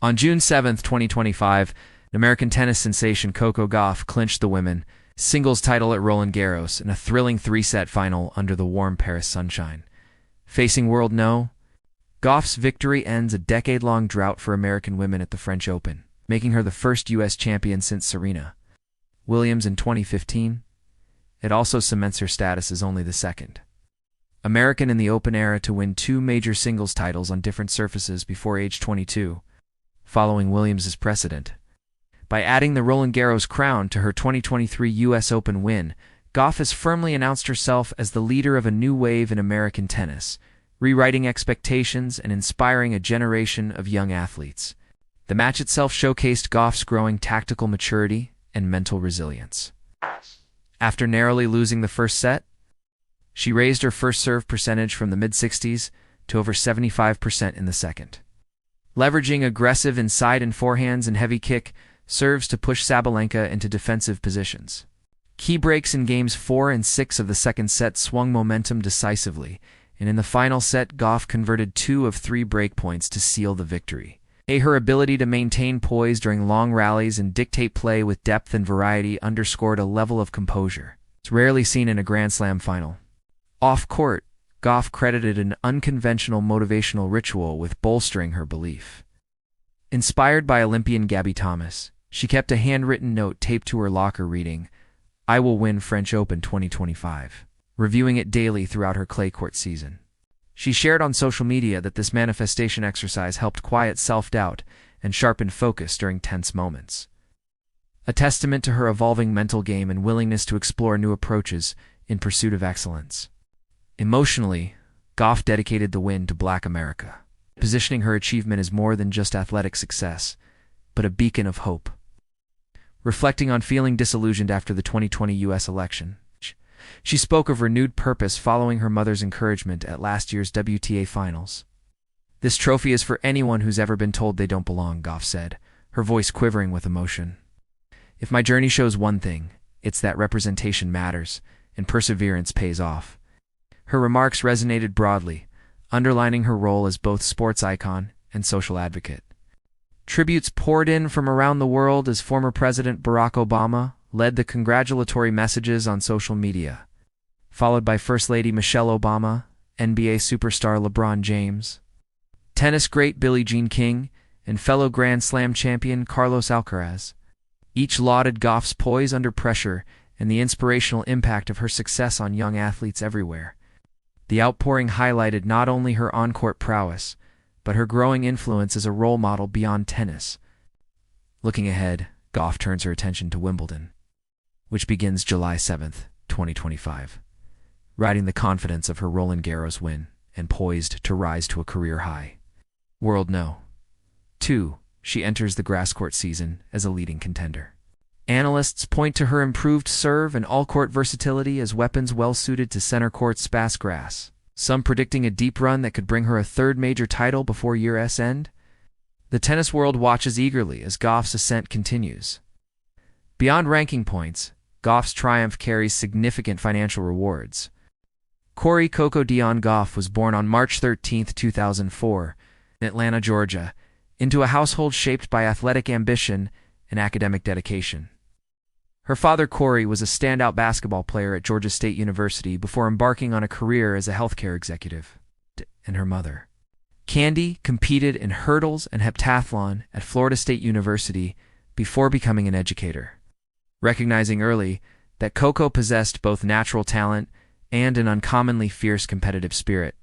On June 7, 2025, American tennis sensation Coco Gauff clinched the women's singles title at Roland-Garros in a thrilling three-set final under the warm Paris sunshine. Facing world no. Gauff's victory ends a decade-long drought for American women at the French Open, making her the first U.S. champion since Serena Williams in 2015. It also cements her status as only the second American in the Open era to win two major singles titles on different surfaces before age 22, following Williams' precedent. By adding the Roland-Garros crown to her 2023 U.S. Open win, Gauff has firmly announced herself as the leader of a new wave in American tennis, rewriting expectations and inspiring a generation of young athletes. The match itself showcased Gauff's growing tactical maturity and mental resilience. After narrowly losing the first set, she raised her first serve percentage from the mid-60s to over 75% in the second. Leveraging aggressive inside and forehands and heavy kick serves to push Sabalenka into defensive positions. Key breaks in games 4 and 6 of the second set swung momentum decisively, and in the final set, Gauff converted 2 of 3 breakpoints to seal the victory. Her ability to maintain poise during long rallies and dictate play with depth and variety underscored a level of composure it's rarely seen in a Grand Slam final. Off-court, Gauff credited an unconventional motivational ritual with bolstering her belief. Inspired by Olympian Gabby Thomas, she kept a handwritten note taped to her locker reading, "I will win French Open 2025, reviewing it daily throughout her clay court season. She shared on social media that this manifestation exercise helped quiet self-doubt and sharpen focus during tense moments. A testament to her evolving mental game and willingness to explore new approaches in pursuit of excellence. Emotionally, Gauff dedicated the win to Black America, positioning her achievement as more than just athletic success, but a beacon of hope. Reflecting on feeling disillusioned after the 2020 U.S. election, she spoke of renewed purpose following her mother's encouragement at last year's WTA finals. "This trophy is for anyone who's ever been told they don't belong," Gauff said, her voice quivering with emotion. "If my journey shows one thing, it's that representation matters, and perseverance pays off." Her remarks resonated broadly, underlining her role as both sports icon and social advocate. Tributes poured in from around the world as former President Barack Obama led the congratulatory messages on social media, followed by First Lady Michelle Obama, NBA superstar LeBron James, tennis great Billie Jean King, and fellow Grand Slam champion Carlos Alcaraz. Each lauded Gauff's poise under pressure and the inspirational impact of her success on young athletes everywhere. The outpouring highlighted not only her on-court prowess, but her growing influence as a role model beyond tennis. Looking ahead, Gauff turns her attention to Wimbledon, which begins July 7, 2025, riding the confidence of her Roland-Garros win and poised to rise to a career high. World No. 2, she enters the grass court season as a leading contender. Analysts point to her improved serve and all-court versatility as weapons well-suited to center court sparse grass, some predicting a deep run that could bring her a third major title before year's end. The tennis world watches eagerly as Gauff's ascent continues. Beyond ranking points, Gauff's triumph carries significant financial rewards. Coco Gauff was born on March 13, 2004, in Atlanta, Georgia, into a household shaped by athletic ambition and academic dedication. Her father, Cori, was a standout basketball player at Georgia State University before embarking on a career as a healthcare executive. And her mother, Candi, competed in hurdles and heptathlon at Florida State University before becoming an educator. Recognizing early that Coco possessed both natural talent and an uncommonly fierce competitive spirit,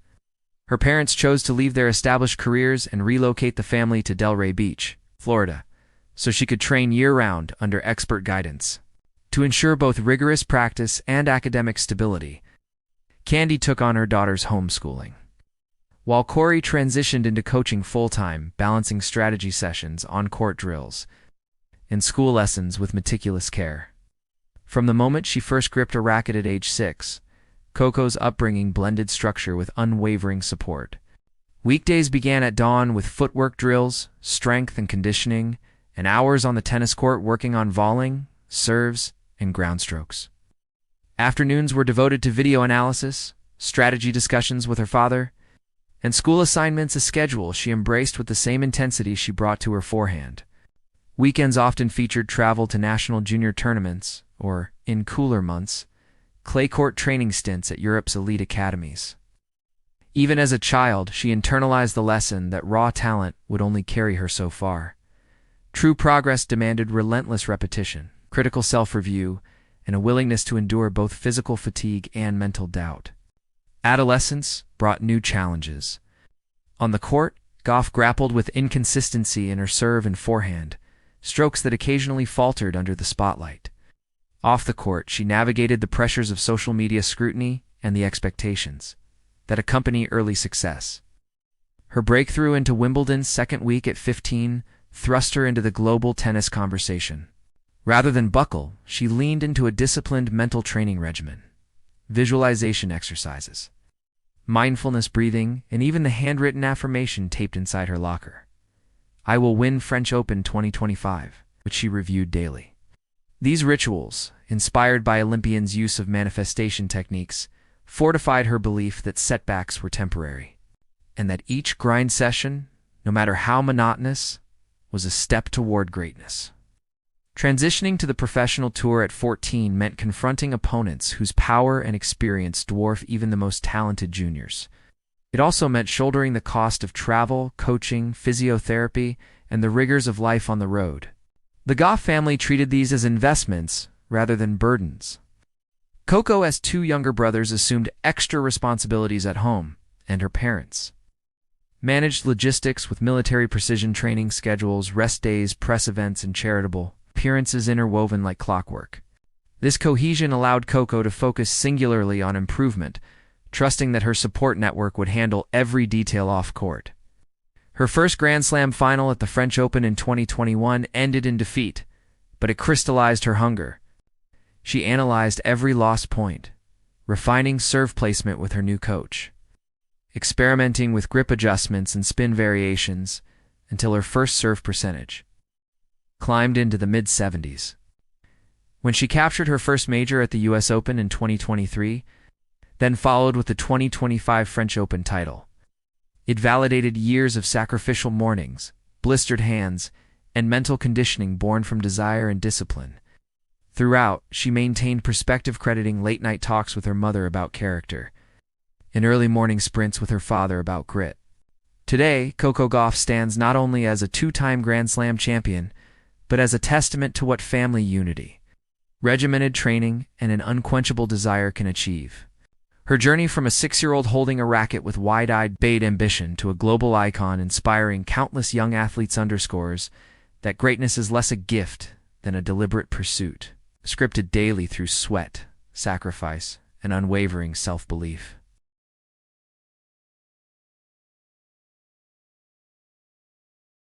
her parents chose to leave their established careers and relocate the family to Delray Beach, Florida, so she could train year-round under expert guidance. To ensure both rigorous practice and academic stability, Candi took on her daughter's homeschooling, while Cori transitioned into coaching full-time, balancing strategy sessions, on-court drills, and school lessons with meticulous care. From the moment she first gripped a racket at age 6, Coco's upbringing blended structure with unwavering support. Weekdays began at dawn with footwork drills, strength and conditioning, and hours on the tennis court working on volleying, serves, and groundstrokes. Afternoons were devoted to video analysis, strategy discussions with her father, and school assignments a schedule she embraced with the same intensity she brought to her forehand. Weekends often featured travel to national junior tournaments, or, in cooler months, clay court training stints at Europe's elite academies. Even as a child, she internalized the lesson that raw talent would only carry her so far. True progress demanded relentless repetition, critical self-review, and a willingness to endure both physical fatigue and mental doubt. Adolescence brought new challenges. On the court, Gauff grappled with inconsistency in her serve and forehand, strokes that occasionally faltered under the spotlight. Off the court, she navigated the pressures of social media scrutiny and the expectations that accompany early success. Her breakthrough into Wimbledon's second week at 15 thrust her into the global tennis conversation. Rather than buckle, she leaned into a disciplined mental training regimen, visualization exercises, mindfulness breathing, and even the handwritten affirmation taped inside her locker. "I will win French Open 2025, which she reviewed daily. These rituals, inspired by Olympians' use of manifestation techniques, fortified her belief that setbacks were temporary, and that each grind session, no matter how monotonous, was a step toward greatness. Transitioning to the professional tour at 14 meant confronting opponents whose power and experience dwarf even the most talented juniors. It also meant shouldering the cost of travel, coaching, physiotherapy, and the rigors of life on the road. The Gauff family treated these as investments rather than burdens. Coco's two younger brothers assumed extra responsibilities at home, and her parents managed logistics with military precision training schedules, rest days, press events, and charitable appearances interwoven like clockwork. This cohesion allowed Coco to focus singularly on improvement, trusting that her support network would handle every detail off-court. Her first Grand Slam final at the French Open in 2021 ended in defeat, but it crystallized her hunger. She analyzed every lost point, refining serve placement with her new coach, experimenting with grip adjustments and spin variations until her first serve percentage climbed into the mid-70s. When she captured her first major at the US Open in 2023, then followed with the 2025 French Open title, it validated years of sacrificial mornings, blistered hands, and mental conditioning born from desire and discipline. Throughout, she maintained perspective, crediting late-night talks with her mother about character and early morning sprints with her father about grit. Today, Coco Gauff stands not only as a two-time Grand Slam champion, but as a testament to what family unity, regimented training, and an unquenchable desire can achieve. Her journey from a 6-year-old holding a racket with wide-eyed bait ambition to a global icon inspiring countless young athletes underscores that greatness is less a gift than a deliberate pursuit, scripted daily through sweat, sacrifice, and unwavering self-belief.